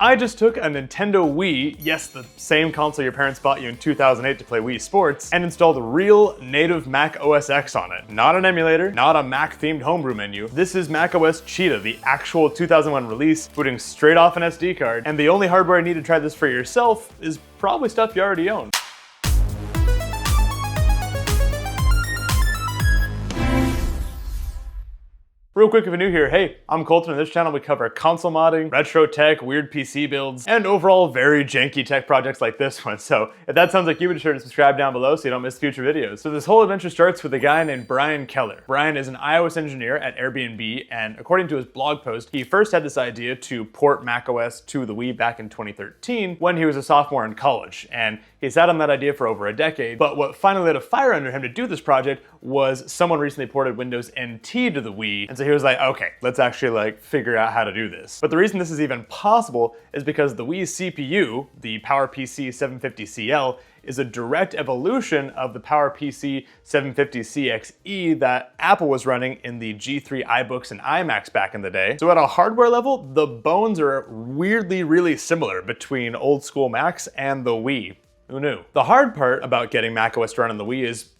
I just took a Nintendo Wii, yes, the same console your parents bought you in 2008 to play Wii Sports, and installed real native Mac OS X on it. Not an emulator, not a Mac-themed homebrew menu. This is Mac OS Cheetah, the actual 2001 release, booting straight off an SD card, and the only hardware I need to try this for yourself is probably stuff you already own. Real quick, if you're new here, hey, I'm Coulter, and in this channel we cover console modding, retro tech, weird PC builds, and overall very janky tech projects like this one. So if that sounds like you, be sure to subscribe down below so you don't miss future videos. So this whole adventure starts with a guy named Bryan Keller. Bryan is an iOS engineer at Airbnb, and according to his blog post, he first had this idea to port macOS to the Wii back in 2013 when he was a sophomore in college. And he sat on that idea for over a decade, but what finally lit a fire under him to do this project was someone recently ported Windows NT to the Wii, and so he was like, okay, let's actually figure out how to do this. But the reason this is even possible is because the Wii's CPU, the PowerPC 750CL, is a direct evolution of the PowerPC 750CXE that Apple was running in the G3 iBooks and iMacs back in the day. So at a hardware level, the bones are weirdly really similar between old school Macs and the Wii. Who knew? The hard part about getting macOS to run on the Wii is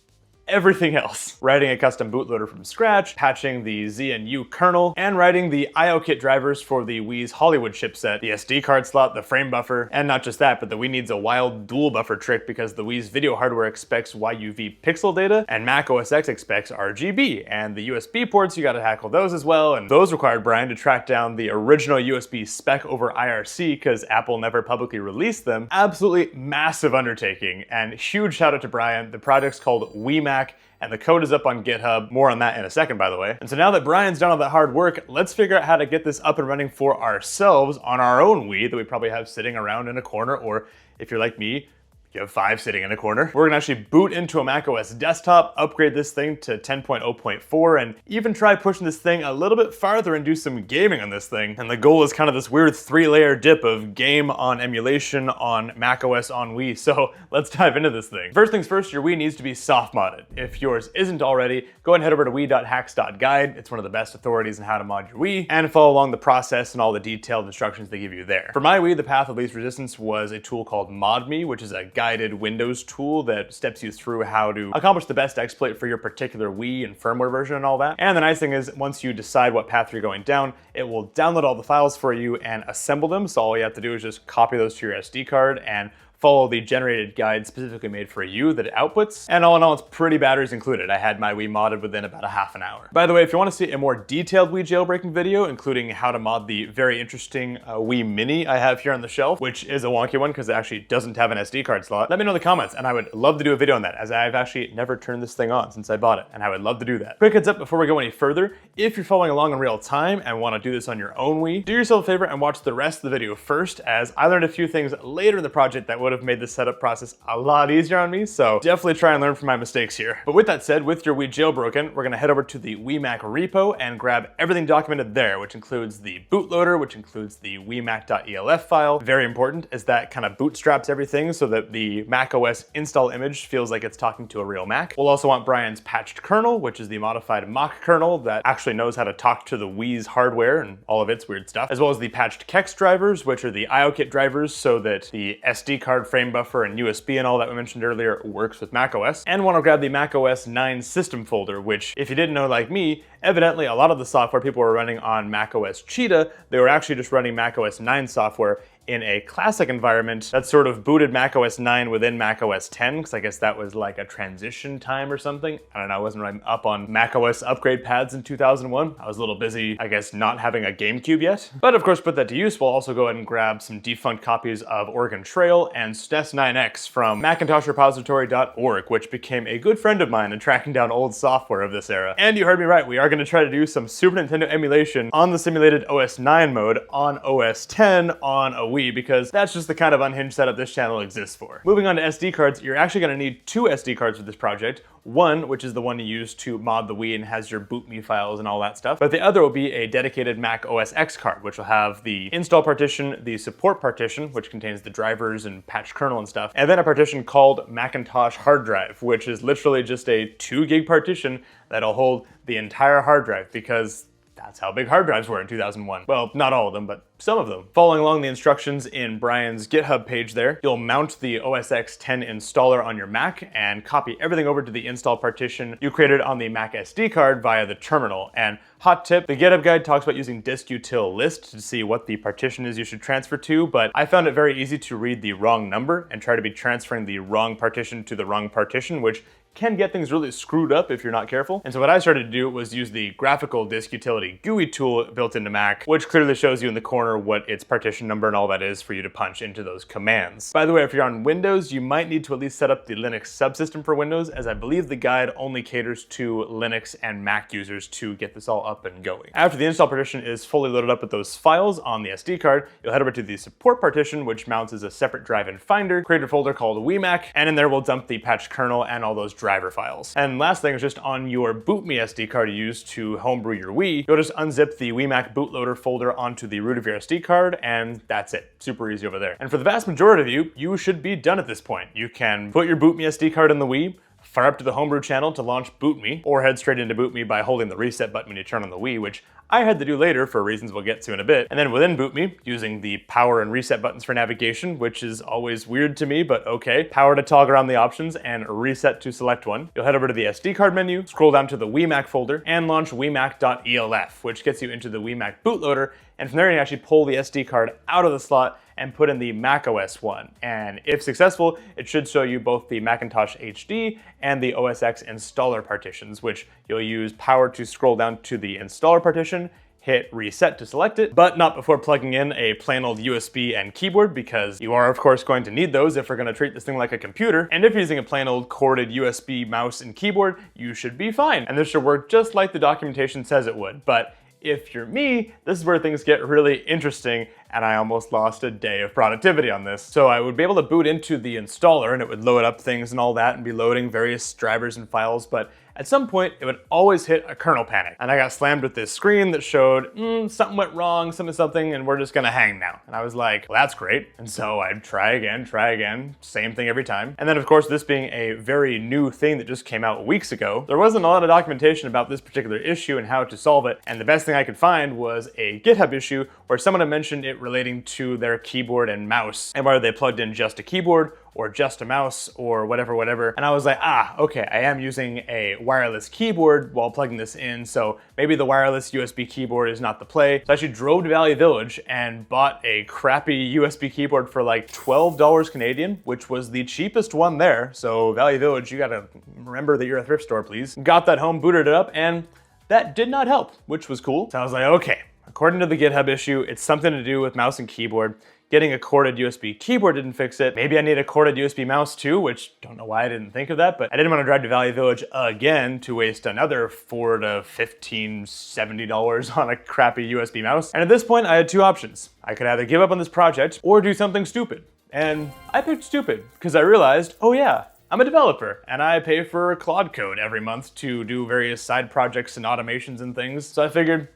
everything else. Writing a custom bootloader from scratch, patching the Z and U kernel, and writing the IO kit drivers for the Wii's Hollywood chipset, the SD card slot, the frame buffer, and not just that, but the Wii needs a wild dual buffer trick because the Wii's video hardware expects YUV pixel data, and Mac OS X expects RGB, and the USB ports, you gotta tackle those as well, and those required Bryan to track down the original USB spec over IRC because Apple never publicly released them. Absolutely massive undertaking, and huge shout out to Bryan. The project's called WiiMac, and the code is up on GitHub. More on that in a second, by the way. And so now that Bryan's done all that hard work, let's figure out how to get this up and running for ourselves on our own Wii that we probably have sitting around in a corner, or if you're like me, you have 5 sitting in a corner. We're gonna actually boot into a macOS desktop, upgrade this thing to 10.0.4, and even try pushing this thing a little bit farther and do some gaming on this thing. And the goal is kind of this weird 3-layer dip of game on emulation on macOS on Wii. So let's dive into this thing. First things first, your Wii needs to be soft modded. If yours isn't already, go ahead and head over to wii.hacks.guide. It's one of the best authorities on how to mod your Wii, and follow along the process and all the detailed instructions they give you there. For my Wii, the path of least resistance was a tool called ModMe, which is a guided Windows tool that steps you through how to accomplish the best exploit for your particular Wii and firmware version and all that. And the nice thing is, once you decide what path you're going down, it will download all the files for you and assemble them. So all you have to do is just copy those to your SD card and follow the generated guide specifically made for you that it outputs. And all in all, it's pretty batteries included. I had my Wii modded within about a half an hour. By the way, if you want to see a more detailed Wii jailbreaking video, including how to mod the very interesting Wii Mini I have here on the shelf, which is a wonky one because it actually doesn't have an SD card slot, let me know in the comments, and I would love to do a video on that, as I've actually never turned this thing on since I bought it, and I would love to do that. Quick heads up before we go any further, if you're following along in real time and want to do this on your own Wii, do yourself a favor and watch the rest of the video first, as I learned a few things later in the project that would have made the setup process a lot easier on me, so definitely try and learn from my mistakes here. But with that said, with your Wii jailbroken, we're gonna head over to the WiiMac repo and grab everything documented there, which includes the bootloader, which includes the WiiMac.elf file. Very important, as that kind of bootstraps everything so that the macOS install image feels like it's talking to a real Mac. We'll also want Bryan's patched kernel, which is the modified mock kernel that actually knows how to talk to the Wii's hardware and all of its weird stuff, as well as the patched Kex drivers, which are the IO kit drivers so that the SD card, frame buffer, and USB and all that we mentioned earlier works with macOS. And want to grab the Mac OS 9 system folder, which, if you didn't know like me, evidently a lot of the software people were running on Mac OS Cheetah, they were actually just running Mac OS 9 software in a classic environment that sort of booted Mac OS 9 within Mac OS 10, because I guess that was like a transition time or something. I don't know, I wasn't running up on Mac OS upgrade pads in 2001. I was a little busy, I guess, not having a GameCube yet. But of course, put that to use, we'll also go ahead and grab some defunct copies of Oregon Trail and SNES 9X from MacintosRepository.org, which became a good friend of mine in tracking down old software of this era. And you heard me right, we are going to try to do some Super Nintendo emulation on the simulated OS 9 mode on OS 10 on a Wii, because that's just the kind of unhinged setup this channel exists for. Moving on to SD cards, you're actually going to need 2 SD cards for this project. One, which is the one you use to mod the Wii and has your bootme files and all that stuff. But the other will be a dedicated Mac OS X card, which will have the install partition, the support partition, which contains the drivers and patch kernel and stuff, and then a partition called Macintosh hard drive, which is literally just a 2 gig partition that'll hold the entire hard drive, because that's how big hard drives were in 2001. Well, not all of them, but some of them. Following along the instructions in Bryan's GitHub page there, you'll mount the OS X X installer on your Mac and copy everything over to the install partition you created on the Mac SD card via the terminal. And hot tip, the GitHub guide talks about using distUtil list to see what the partition is you should transfer to, but I found it very easy to read the wrong number and try to be transferring the wrong partition to the wrong partition, which can get things really screwed up if you're not careful. And so what I started to do was use the graphical disk utility GUI tool built into Mac, which clearly shows you in the corner what its partition number and all that is for you to punch into those commands. By the way, if you're on Windows, you might need to at least set up the Linux subsystem for Windows, as I believe the guide only caters to Linux and Mac users to get this all up and going. After the install partition is fully loaded up with those files on the SD card, you'll head over to the support partition, which mounts as a separate drive in Finder, create a folder called WiiMac, and in there we'll dump the patch kernel and all those driver files. And last thing is just on your BootMe SD card you use to homebrew your Wii, you'll just unzip the WiiMac bootloader folder onto the root of your SD card, and that's it. Super easy over there. And for the vast majority of you, you should be done at this point. You can put your BootMe SD card in the Wii, fire up to the homebrew channel to launch BootMe, or head straight into BootMe by holding the reset button when you turn on the Wii, which I had to do later for reasons we'll get to in a bit. And then within BootMe, using the power and reset buttons for navigation, which is always weird to me, but okay. Power to toggle around the options and reset to select one. You'll head over to the SD card menu, scroll down to the WiiMac folder, and launch WiiMac.elf, which gets you into the WiiMac bootloader. And from there, you can actually pull the SD card out of the slot and put in the Mac OS one. And if successful, it should show you both the Macintosh HD and the OS X installer partitions, which you'll use power to scroll down to the installer partition, hit reset to select it, but not before plugging in a plain old USB and keyboard, because you are of course going to need those if we're going to treat this thing like a computer. And if you're using a plain old corded USB mouse and keyboard, you should be fine. And this should work just like the documentation says it would. But if you're me, this is where things get really interesting, and I almost lost a day of productivity on this. So I would be able to boot into the installer and it would load up things and all that and be loading various drivers and files, but at some point it would always hit a kernel panic. And I got slammed with this screen that showed, something went wrong, something, and we're just gonna hang now. And I was like, well, that's great. And so I'd try again, same thing every time. And then of course, this being a very new thing that just came out weeks ago, there wasn't a lot of documentation about this particular issue and how to solve it. And the best thing I could find was a GitHub issue where someone had mentioned it relating to their keyboard and mouse, and whether they plugged in just a keyboard or just a mouse or whatever. And I was like, okay, I am using a wireless keyboard while plugging this in, so maybe the wireless USB keyboard is not the play. So I actually drove to Valley Village and bought a crappy USB keyboard for like $12 Canadian, which was the cheapest one there. So Valley Village, you gotta remember that you're a thrift store, please. Got that home, booted it up, and that did not help, which was cool. So I was like, okay, according to the GitHub issue, it's something to do with mouse and keyboard. Getting a corded USB keyboard didn't fix it. Maybe I need a corded USB mouse too, which don't know why I didn't think of that, but I didn't want to drive to Valley Village again to waste another $4 to $15, $70 on a crappy USB mouse. And at this point, I had two options. I could either give up on this project or do something stupid. And I picked stupid because I realized, oh yeah, I'm a developer and I pay for Claude code every month to do various side projects and automations and things. So I figured,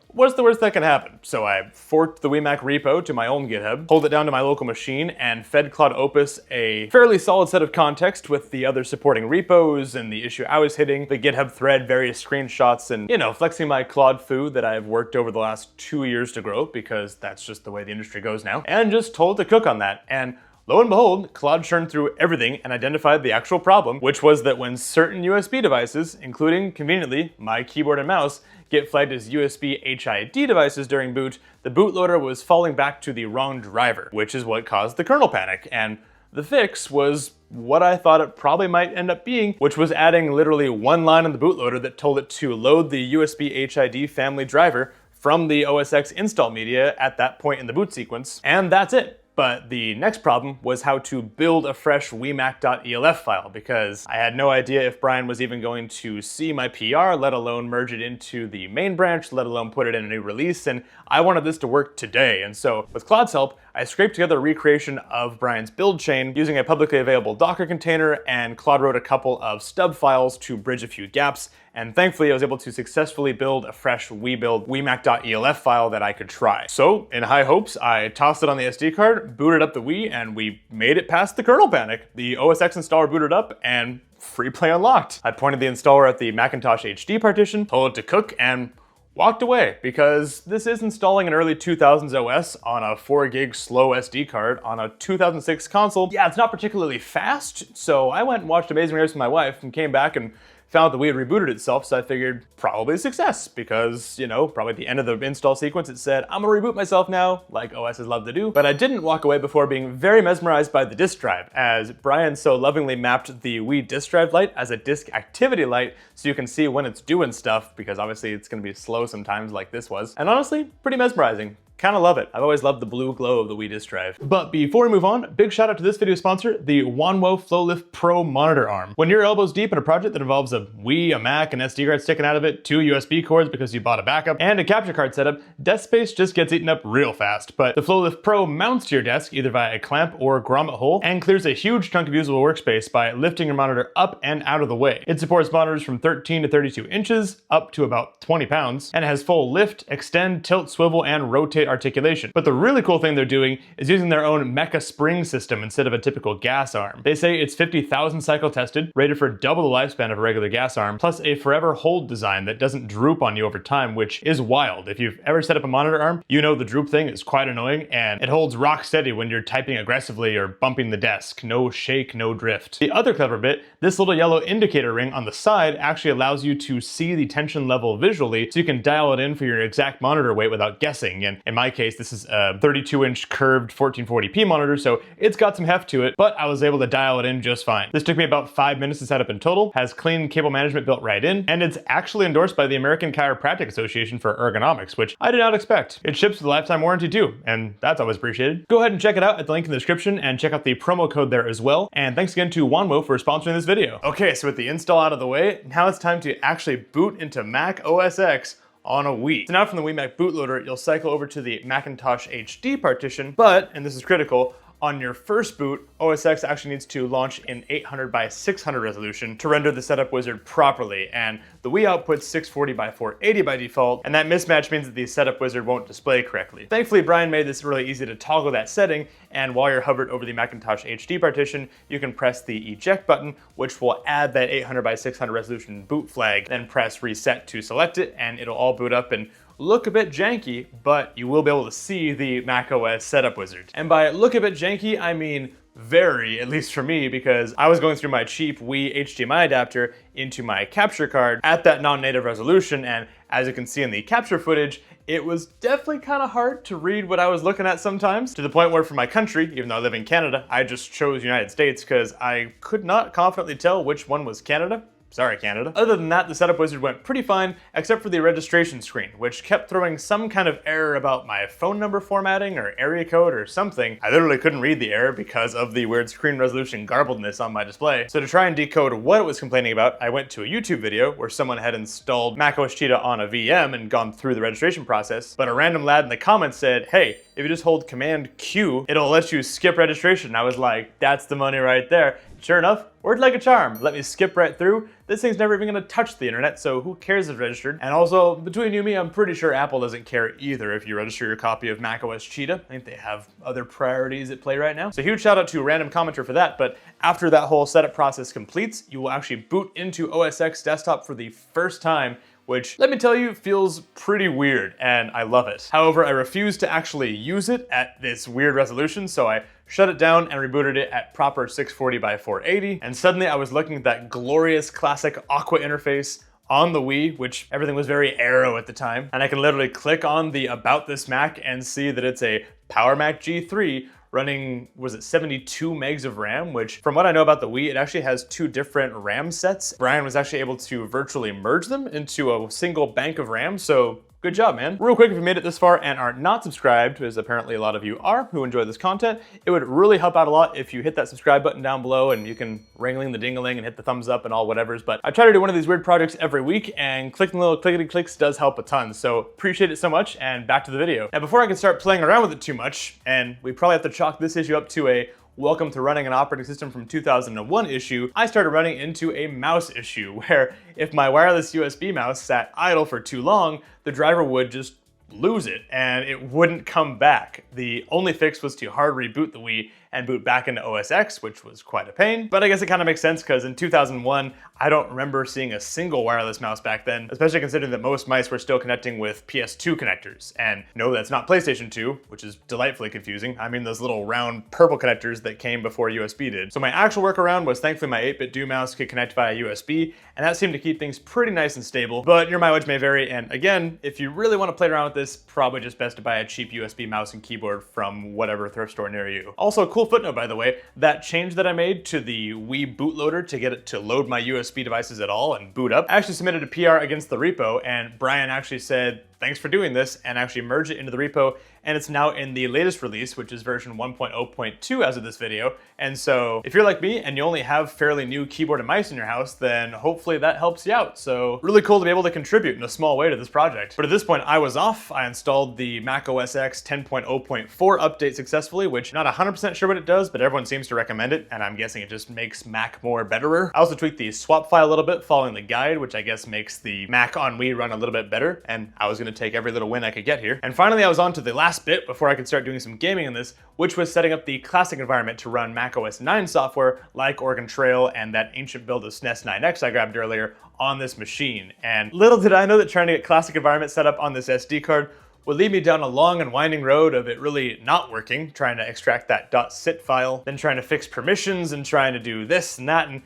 what's the worst that can happen? So I forked the WiiMac repo to my own GitHub, pulled it down to my local machine, and fed Claude Opus a fairly solid set of context with the other supporting repos and the issue I was hitting, the GitHub thread, various screenshots, and, flexing my Claude foo that I've worked over the last 2 years to grow, because that's just the way the industry goes now, and just told it to cook on that. And lo and behold, Claude churned through everything and identified the actual problem, which was that when certain USB devices, including, conveniently, my keyboard and mouse, get flagged as USB HID devices during boot, the bootloader was falling back to the wrong driver, which is what caused the kernel panic. And the fix was what I thought it probably might end up being, which was adding literally one line on the bootloader that told it to load the USB HID family driver from the OS X install media at that point in the boot sequence, and that's it. But the next problem was how to build a fresh WiiMac.elf file, because I had no idea if Bryan was even going to see my PR, let alone merge it into the main branch, let alone put it in a new release, and I wanted this to work today. And so with Claude's help, I scraped together a recreation of Bryan's build chain using a publicly available Docker container, and Claude wrote a couple of stub files to bridge a few gaps. And thankfully, I was able to successfully build a fresh WiiMac.elf file that I could try. So, in high hopes, I tossed it on the SD card, booted up the Wii, and we made it past the kernel panic. The OS X installer booted up, and free play unlocked. I pointed the installer at the Macintosh HD partition, told it to cook, and walked away because this is installing an early 2000s OS on a 4 gig slow SD card on a 2006 console. Yeah, it's not particularly fast, so I went and watched Amazing Race with my wife and came back and found that we had rebooted itself, so I figured probably a success because, you know, probably at the end of the install sequence it said, I'm gonna reboot myself now, like OSs love to do. But I didn't walk away before being very mesmerized by the disk drive, as Bryan so lovingly mapped the Wii disk drive light as a disk activity light so you can see when it's doing stuff, because obviously it's gonna be slow sometimes like this was. And honestly, pretty mesmerizing. Kinda love it. I've always loved the blue glow of the Wii disk drive. But before we move on, big shout out to this video sponsor, the Huanuo FlowLift Pro monitor arm. When you're elbows deep in a project that involves a Wii, a Mac, an SD card sticking out of it, 2 USB cords because you bought a backup, and a capture card setup, desk space just gets eaten up real fast. But the FlowLift Pro mounts to your desk either via a clamp or grommet hole and clears a huge chunk of usable workspace by lifting your monitor up and out of the way. It supports monitors from 13 to 32 inches, up to about 20 pounds, and it has full lift, extend, tilt, swivel, and rotate articulation. But the really cool thing they're doing is using their own mecha spring system instead of a typical gas arm. They say it's 50,000 cycle tested, rated for double the lifespan of a regular gas arm, plus a forever hold design that doesn't droop on you over time, which is wild. If you've ever set up a monitor arm, you know the droop thing is quite annoying, and it holds rock steady when you're typing aggressively or bumping the desk. No shake, no drift. The other clever bit, this little yellow indicator ring on the side actually allows you to see the tension level visually, so you can dial it in for your exact monitor weight without guessing. And in my case, this is a 32-inch curved 1440p monitor, so it's got some heft to it, but I was able to dial it in just fine. This took me about 5 minutes to set up in total, has clean cable management built right in, and it's actually endorsed by the American Chiropractic Association for ergonomics, which I did not expect. It ships with a lifetime warranty too, and that's always appreciated. Go ahead and check it out at the link in the description and check out the promo code there as well. And thanks again to Huanuo for sponsoring this video. Okay, so with the install out of the way, now it's time to actually boot into Mac OS X on a Wii. So now from the WiiMac bootloader, you'll cycle over to the Macintosh HD partition, but, and this is critical, on your first boot, OS X actually needs to launch in 800 by 600 resolution to render the setup wizard properly, and the Wii outputs 640 by 480 by default, and that mismatch means that the setup wizard won't display correctly. Thankfully, Bryan made this really easy to toggle that setting, and while you're hovered over the Macintosh HD partition, you can press the eject button, which will add that 800 by 600 resolution boot flag, then press reset to select it, and it'll all boot up and look a bit janky, but you will be able to see the macOS setup wizard. And by look a bit janky, I mean very, at least for me, because I was going through my cheap Wii HDMI adapter into my capture card at that non-native resolution, and as you can see in the capture footage, it was definitely kind of hard to read what I was looking at sometimes, to the point where for my country, even though I live in Canada, I just chose United States because I could not confidently tell which one was Canada. Sorry, Canada. Other than that, the setup wizard went pretty fine, except for the registration screen, which kept throwing some kind of error about my phone number formatting or area code or something. I literally couldn't read the error because of the weird screen resolution garbledness on my display. So to try and decode what it was complaining about, I went to a YouTube video where someone had installed Mac OS Cheetah on a VM and gone through the registration process, but a random lad in the comments said, hey, if you just hold Command Q, it'll let you skip registration. I was like, that's the money right there. Sure enough, worked like a charm. Let me skip right through. This thing's never even gonna touch the internet, so who cares if it's registered? And also, between you and me, I'm pretty sure Apple doesn't care either if you register your copy of Mac OS Cheetah. I think they have other priorities at play right now. So huge shout out to a random commenter for that, but after that whole setup process completes, you will actually boot into OS X desktop for the first time, which, let me tell you, feels pretty weird, and I love it. However, I refuse to actually use it at this weird resolution, so I shut it down and rebooted it at proper 640 by 480, and suddenly I was looking at that glorious classic Aqua interface on the Wii, which everything was very Aero at the time, and I can literally click on the About This Mac and see that it's a Power Mac G3 running, was it 72 megs of RAM, which from what I know about the Wii, it actually has 2 different RAM sets. Bryan was actually able to virtually merge them into a single bank of RAM, so good job, man. Real quick, if you made it this far and are not subscribed, as apparently a lot of you are who enjoy this content, it would really help out a lot if you hit that subscribe button down below, and you can ring-a-ling the ding-a-ling and hit the thumbs up and all whatevers. But I try to do one of these weird projects every week, and clicking the little clickety-clicks does help a ton. So appreciate it so much, and back to the video. Now, before I can start playing around with it too much, and we probably have to chalk this issue up to a welcome to running an operating system from 2001 issue, I started running into a mouse issue where if my wireless USB mouse sat idle for too long, the driver would just lose it and it wouldn't come back. The only fix was to hard reboot the Wii and boot back into OS X, which was quite a pain. But I guess it kind of makes sense because in 2001, I don't remember seeing a single wireless mouse back then, especially considering that most mice were still connecting with PS2 connectors. And no, that's not PlayStation 2, which is delightfully confusing. I mean those little round purple connectors that came before USB did. So my actual workaround was thankfully my 8-bit Do mouse could connect via USB, and that seemed to keep things pretty nice and stable. But your mileage may vary, and again, if you really want to play around with this, probably just best to buy a cheap USB mouse and keyboard from whatever thrift store near you. Also, cool footnote by the way, that change that I made to the Wii bootloader to get it to load my USB devices at all and boot up, I actually submitted a PR against the repo, and Bryan actually said, thanks for doing this, and actually merged it into the repo, and it's now in the latest release, which is version 1.0.2 as of this video. And so if you're like me and you only have fairly new keyboard and mice in your house, then hopefully that helps you out. So really cool to be able to contribute in a small way to this project. But at this point I was off. I installed the Mac OS X 10.0.4 update successfully, which I'm not 100% sure what it does, but everyone seems to recommend it, and I'm guessing it just makes Mac more betterer. I also tweaked the swap file a little bit following the guide, which I guess makes the Mac on Wii run a little bit better, and I was gonna take every little win I could get here. And finally I was on to the last bit before I could start doing some gaming in this, which was setting up the classic environment to run Mac OS 9 software like Oregon Trail and that ancient build of SNES 9X I grabbed earlier on this machine. And little did I know that trying to get classic environment set up on this SD card would lead me down a long and winding road of it really not working, trying to extract that .sit file, then trying to fix permissions and trying to do this and that, and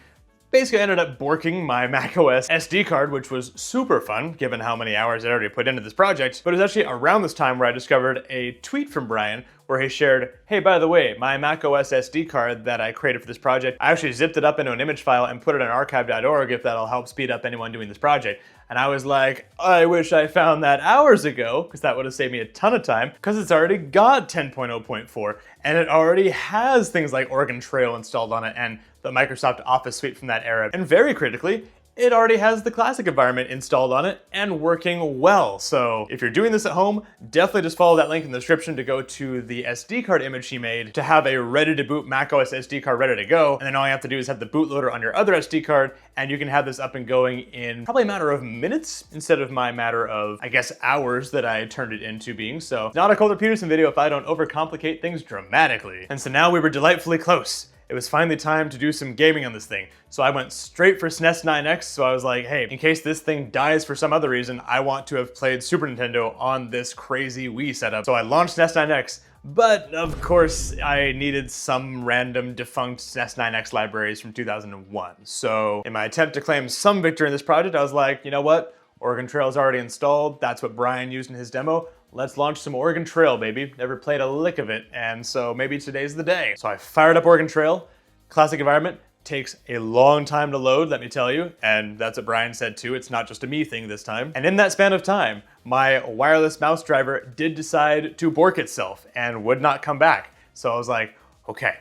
basically I ended up borking my Mac OS SD card, which was super fun given how many hours I already put into this project. But it was actually around this time where I discovered a tweet from Bryan where he shared, hey, by the way, my Mac OS SD card that I created for this project, I actually zipped it up into an image file and put it on archive.org if that'll help speed up anyone doing this project. And I was like, I wish I found that hours ago, because that would have saved me a ton of time, because it's already got 10.0.4, and it already has things like Oregon Trail installed on it and the Microsoft Office suite from that era. And very critically, it already has the classic environment installed on it and working well. So if you're doing this at home, definitely just follow that link in the description to go to the SD card image he made to have a ready to boot Mac OS SD card ready to go. And then all you have to do is have the bootloader on your other SD card, and you can have this up and going in probably a matter of minutes instead of my matter of, I guess, hours that I turned it into being. So not a Coulter Peterson video if I don't overcomplicate things dramatically. And so now we were delightfully close. It was finally time to do some gaming on this thing. So I went straight for SNES 9X, so I was like, hey, in case this thing dies for some other reason, I want to have played Super Nintendo on this crazy Wii setup. So I launched SNES 9X, but of course I needed some random defunct SNES 9X libraries from 2001. So in my attempt to claim some victory in this project, I was like, you know what? Oregon Trail is already installed. That's what Bryan used in his demo. Let's launch some Oregon Trail, baby. Never played a lick of it, and so maybe today's the day. So I fired up Oregon Trail. Classic environment takes a long time to load, let me tell you, and that's what Bryan said too. It's not just a me thing this time. And in that span of time, my wireless mouse driver did decide to bork itself and would not come back. So I was like, okay,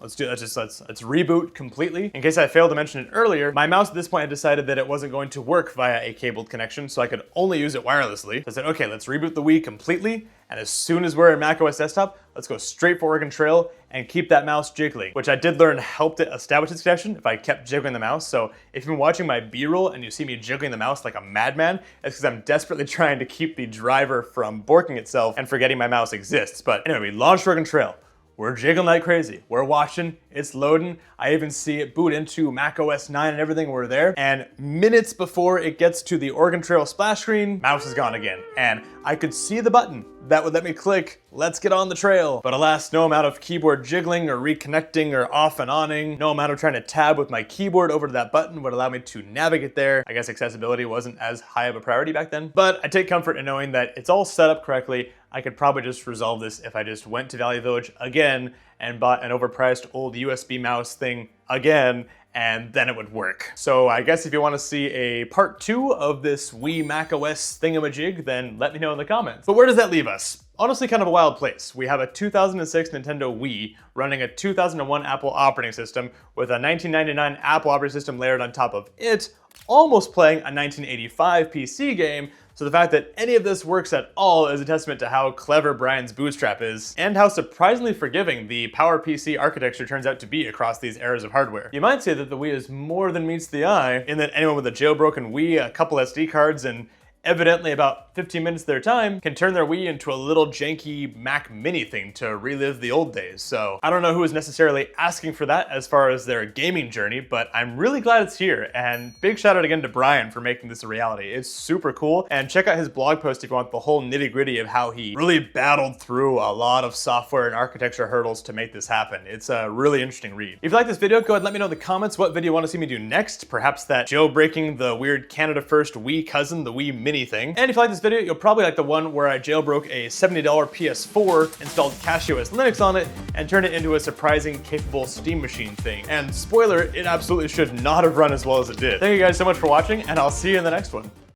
let's reboot completely. In case I failed to mention it earlier, my mouse at this point had decided that it wasn't going to work via a cabled connection, so I could only use it wirelessly. So I said, okay, let's reboot the Wii completely, and as soon as we're in Mac OS Desktop, let's go straight for Oregon Trail and keep that mouse jiggling, which I did learn helped it establish its connection if I kept jiggling the mouse. So if you've been watching my B-roll and you see me jiggling the mouse like a madman, it's because I'm desperately trying to keep the driver from borking itself and forgetting my mouse exists. But anyway, we launched Oregon Trail. We're jiggling like crazy. We're watching, it's loading. I even see it boot into Mac OS 9 and everything, we're there. And minutes before it gets to the Oregon Trail splash screen, mouse is gone again. And I could see the button that would let me click, let's get on the trail. But alas, no amount of keyboard jiggling or reconnecting or off and onning, no amount of trying to tab with my keyboard over to that button would allow me to navigate there. I guess accessibility wasn't as high of a priority back then. But I take comfort in knowing that it's all set up correctly. I could probably just resolve this if I just went to Value Village again and bought an overpriced old USB mouse thing again, and then it would work. So I guess if you want to see a part 2 of this Wii Mac OS thingamajig, then let me know in the comments. But where does that leave us? Honestly, kind of a wild place. We have a 2006 Nintendo Wii running a 2001 Apple operating system with a 1999 Apple operating system layered on top of it, almost playing a 1985 PC game. So the fact that any of this works at all is a testament to how clever Bryan's bootstrap is, and how surprisingly forgiving the PowerPC architecture turns out to be across these eras of hardware. You might say that the Wii is more than meets the eye, in that anyone with a jailbroken Wii, a couple SD cards, and evidently about 15 minutes of their time, can turn their Wii into a little janky Mac Mini thing to relive the old days. So I don't know who is necessarily asking for that as far as their gaming journey, but I'm really glad it's here. And big shout out again to Bryan for making this a reality. It's super cool. And check out his blog post if you want the whole nitty gritty of how he really battled through a lot of software and architecture hurdles to make this happen. It's a really interesting read. If you like this video, go ahead and let me know in the comments what video you want to see me do next. Perhaps that jailbreaking the weird Canada First Wii cousin, the Wii Mini thing. And if you like this video, you'll probably like the one where I jailbroke a $70 PS4, installed macOS Linux on it, and turned it into a surprising capable Steam machine thing. And spoiler, it absolutely should not have run as well as it did. Thank you guys so much for watching, and I'll see you in the next one.